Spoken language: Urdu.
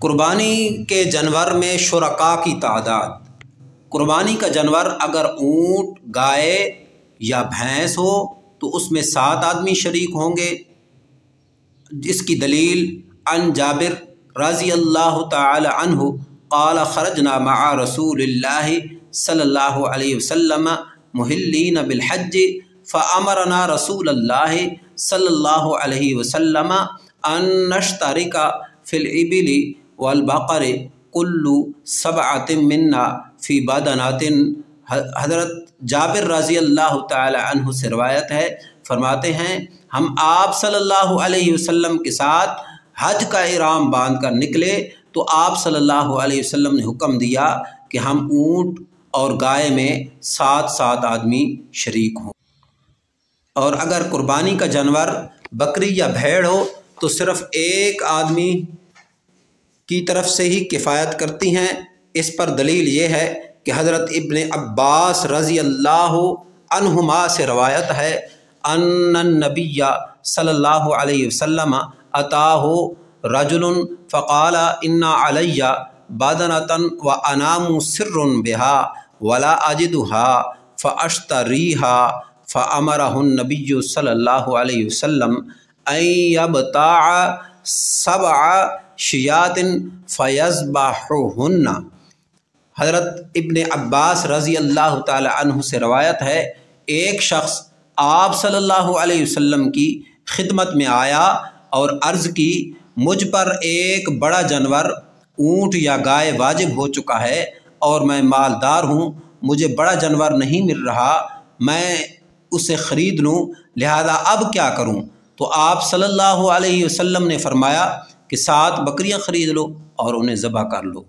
قربانی کے جانور میں شرکا کی تعداد۔ قربانی کا جانور اگر اونٹ، گائے یا بھینس ہو تو اس میں 7 آدمی شریک ہوں گے، جس کی دلیل عن جابر رضی اللہ تعالی عنہ قال خرجنا مع رسول اللہ صلی اللہ علیہ وسلم محلین بالحج فامرنا رسول اللہ صلی اللہ علیہ وسلم ان نشترک فی الابل والبقر کل 7 منا فی بدنۃ۔ حضرت جابر رضی اللہ تعالی عنہ سے روایت ہے، فرماتے ہیں ہم آپ صلی اللہ علیہ وسلم کے ساتھ حج کا احرام باندھ کر نکلے تو آپ صلی اللہ علیہ وسلم نے حکم دیا کہ ہم اونٹ اور گائے میں 7 آدمی شریک ہوں، اور اگر قربانی کا جانور بکری یا بھیڑ ہو تو صرف ایک آدمی کی طرف سے ہی کفایت کرتی ہیں۔ اس پر دلیل یہ ہے کہ حضرت ابن عباس رضی اللہ عنہما سے روایت ہے ان النبی صلی اللہ علیہ وسلم اتاہ رجل فقال ان علی بدنۃ وانا مسر بها ولا اجدها فاشتریها فامرہ النبی صلی اللہ علیہ وسلم ان یبتاع 7 شیاۃ فیذبحہن۔ حضرت ابن عباس رضی اللہ تعالی عنہ سے روایت ہے ایک شخص آپ صلی اللہ علیہ وسلم کی خدمت میں آیا اور عرض کی مجھ پر ایک بڑا جانور اونٹ یا گائے واجب ہو چکا ہے اور میں مالدار ہوں، مجھے بڑا جانور نہیں مل رہا، میں اسے خرید لوں، لہذا اب کیا کروں؟ تو آپ صلی اللہ علیہ وسلم نے فرمایا کہ 7 بکریاں خرید لو اور انہیں ذبح کر لو۔